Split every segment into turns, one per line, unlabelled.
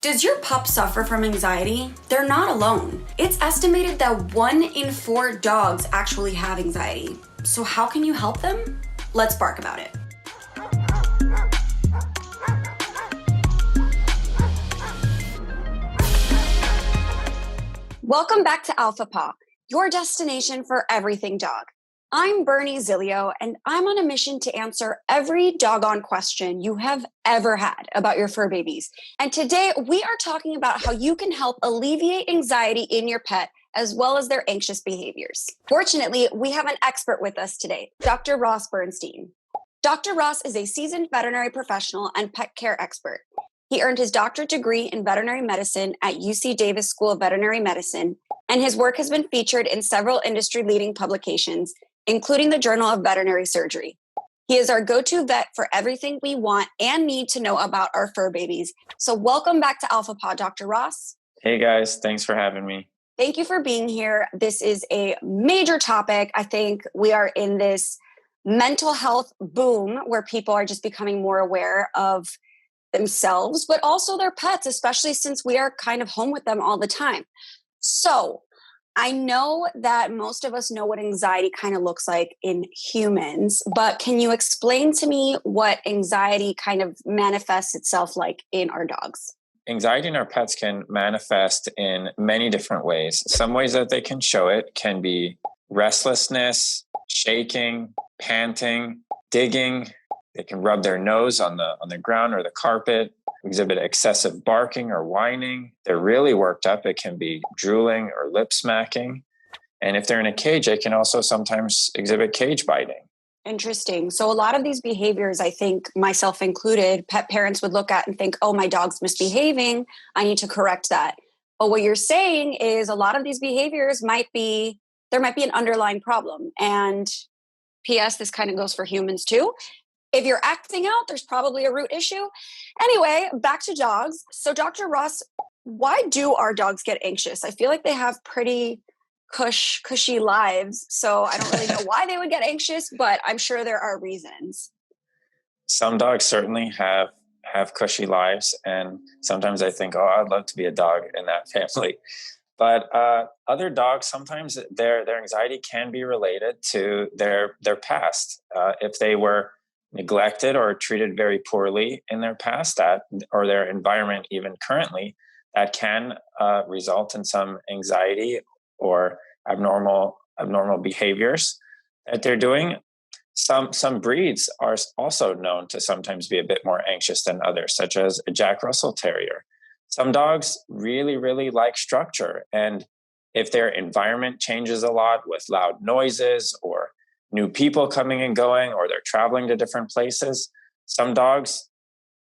Does your pup suffer from anxiety? They're not alone. It's estimated that 1 in 4 dogs actually have anxiety. So how can you help them? Let's bark about it. Welcome back to Alpha Paw, your destination for everything dog. I'm Bernie Zilio, and I'm on a mission to answer every doggone question you have ever had about your fur babies. And today we are talking about how you can help alleviate anxiety in your pet as well as their anxious behaviors. Fortunately, we have an expert with us today, Dr. Ross Bernstein. Dr. Ross is a seasoned veterinary professional and pet care expert. He earned his doctorate degree in veterinary medicine at UC Davis School of Veterinary Medicine, and his work has been featured in several industry-leading publications, including the Journal of Veterinary Surgery. He is our go-to vet for everything we want and need to know about our fur babies. So welcome back to Alpha Paw, Dr. Ross.
Hey guys, thanks for having me.
Thank you for being here. This is a major topic. I think we are in this mental health boom where people are just becoming more aware of themselves, but also their pets, especially since we are kind of home with them all the time. So I know that most of us know what anxiety kind of looks like in humans, but can you explain to me what anxiety kind of manifests itself like in our dogs?
Anxiety in our pets can manifest in many different ways. Some ways that they can show it can be restlessness, shaking, panting, digging. They can rub their nose on the ground or the carpet, exhibit excessive barking or whining. They're really worked up. It can be drooling or lip smacking. And if they're in a cage, they can also sometimes exhibit cage biting.
Interesting. So a lot of these behaviors, I think myself included, pet parents would look at and think, oh, my dog's misbehaving. I need to correct that. But what you're saying is a lot of these behaviors there might be an underlying problem. And P.S., this kind of goes for humans too. If you're acting out, there's probably a root issue. Anyway, back to dogs. So Dr. Ross, why do our dogs get anxious? I feel like they have pretty cushy lives. So I don't really know why they would get anxious, but I'm sure there are reasons.
Some dogs certainly have cushy lives. And sometimes I think, oh, I'd love to be a dog in that family. But other dogs, sometimes their anxiety can be related to their past. If they were neglected or treated very poorly in their past, or their environment even currently, that can result in some anxiety or abnormal behaviors that they're doing. Some breeds are also known to sometimes be a bit more anxious than others, such as a Jack Russell Terrier. Some dogs really, really like structure, and if their environment changes a lot with loud noises or new people coming and going, or they're traveling to different places, some dogs,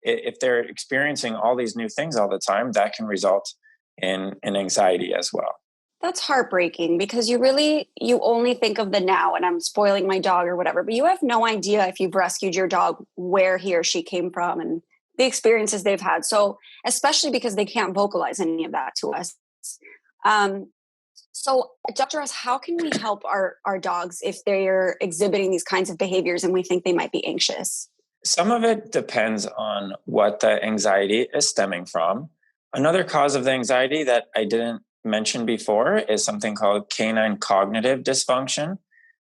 if they're experiencing all these new things all the time, that can result in anxiety as well.
That's heartbreaking because you only think of the now and I'm spoiling my dog or whatever, but you have no idea if you've rescued your dog, where he or she came from and the experiences they've had. So especially because they can't vocalize any of that to us. So, Dr. Ross, how can we help our dogs if they're exhibiting these kinds of behaviors and we think they might be anxious?
Some of it depends on what the anxiety is stemming from. Another cause of the anxiety that I didn't mention before is something called canine cognitive dysfunction,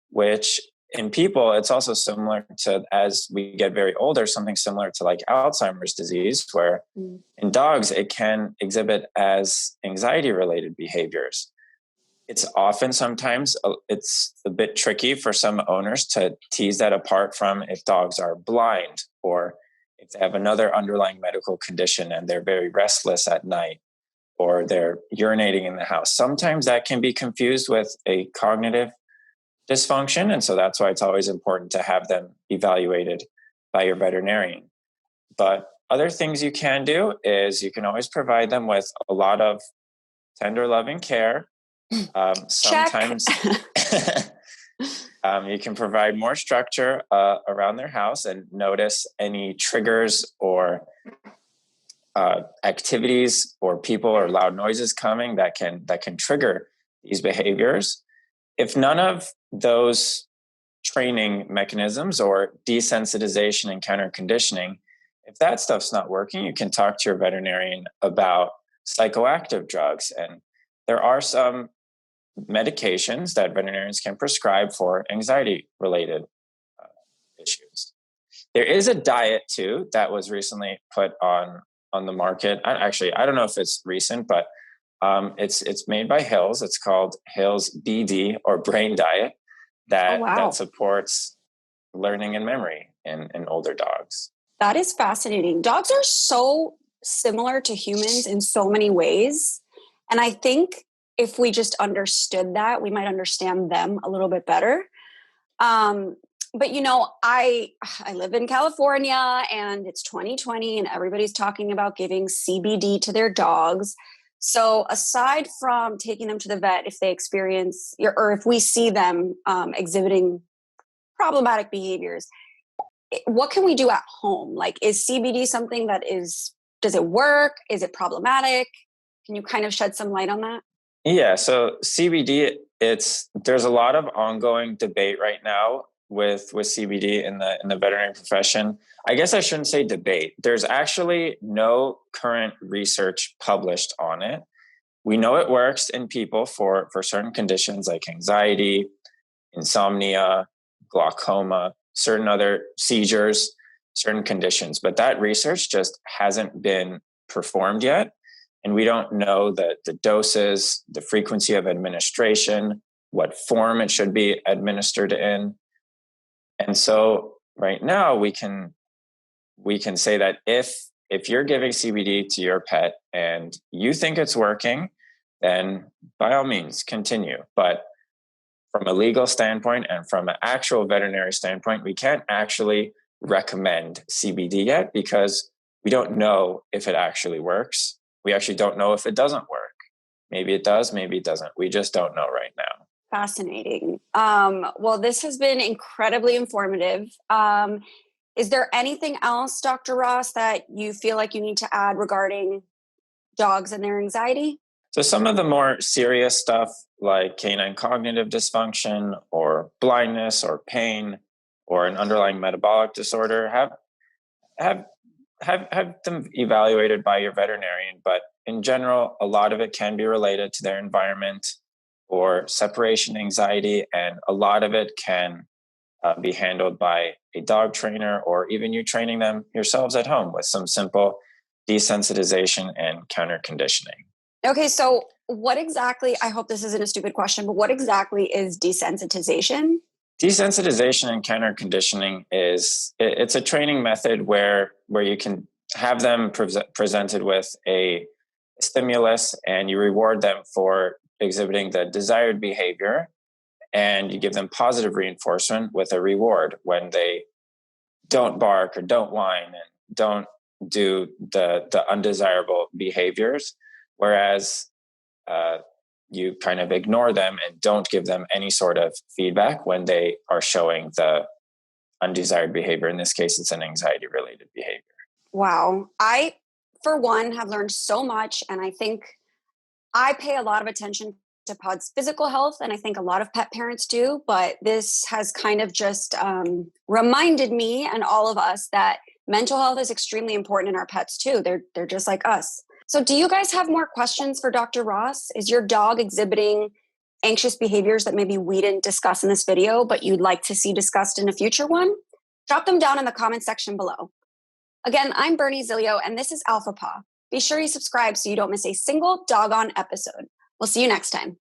which in people, it's also similar to, as we get very older, something similar to like Alzheimer's disease, where in dogs, it can exhibit as anxiety-related behaviors. It's often sometimes it's a bit tricky for some owners to tease that apart from if dogs are blind or if they have another underlying medical condition and they're very restless at night or they're urinating in the house. Sometimes that can be confused with a cognitive dysfunction. And so that's why it's always important to have them evaluated by your veterinarian. But other things you can do is you can always provide them with a lot of tender, loving care. Sometimes you can provide more structure around their house and notice any triggers or activities or people or loud noises coming that can trigger these behaviors. If none of those training mechanisms or desensitization and counter conditioning If that stuff's not working, you can talk to your veterinarian about psychoactive drugs. And there are some medications that veterinarians can prescribe for anxiety related issues. There is a diet too that was recently put on the market. I don't know if it's recent, but it's made by Hills. It's called Hills BD or Brain Diet
Oh,
that
wow.
supports learning and memory in older dogs.
That is fascinating. Dogs are so similar to humans in so many ways. And I think if we just understood that, we might understand them a little bit better. Um, but I live in California and it's 2020 and everybody's talking about giving CBD to their dogs. So aside from taking them to the vet if they experience or if we see them exhibiting problematic behaviors, what can we do at home? Like, is CBD something does it work? Is it problematic? Can you kind of shed some light on that?
Yeah, so CBD, there's a lot of ongoing debate right now with CBD in the veterinary profession. I guess I shouldn't say debate. There's actually no current research published on it. We know it works in people for certain conditions like anxiety, insomnia, glaucoma, certain other seizures, certain conditions, but that research just hasn't been performed yet. And we don't know the doses, the frequency of administration, what form it should be administered in. And so right now we can say that if you're giving CBD to your pet and you think it's working, then by all means continue. But from a legal standpoint and from an actual veterinary standpoint, we can't actually recommend CBD yet because we don't know if it actually works. We actually don't know if it doesn't work. Maybe it does, maybe it doesn't. We just don't know right now.
Fascinating. Well, this has been incredibly informative. Is there anything else, Dr. Ross, that you feel like you need to add regarding dogs and their anxiety?
So some of the more serious stuff like canine cognitive dysfunction or blindness or pain or an underlying metabolic disorder have have them evaluated by your veterinarian. But in general, a lot of it can be related to their environment or separation anxiety, and a lot of it can be handled by a dog trainer or even you training them yourselves at home with some simple desensitization and counter conditioning.
Okay, so what exactly, I hope this isn't a stupid question, but what exactly is desensitization?
Desensitization and counter conditioning it's a training method where you can have them presented with a stimulus and you reward them for exhibiting the desired behavior, and you give them positive reinforcement with a reward when they don't bark or don't whine and don't do the undesirable behaviors, whereas uh, you kind of ignore them and don't give them any sort of feedback when they are showing the undesired behavior. In this case, it's an anxiety related behavior.
Wow. I, for one, have learned so much. And I think I pay a lot of attention to Pod's physical health. And I think a lot of pet parents do. But this has kind of just reminded me and all of us that mental health is extremely important in our pets too. They're just like us. So do you guys have more questions for Dr. Ross? Is your dog exhibiting anxious behaviors that maybe we didn't discuss in this video, but you'd like to see discussed in a future one? Drop them down in the comment section below. Again, I'm Bernie Zilio, and this is Alpha Paw. Be sure you subscribe so you don't miss a single doggone episode. We'll see you next time.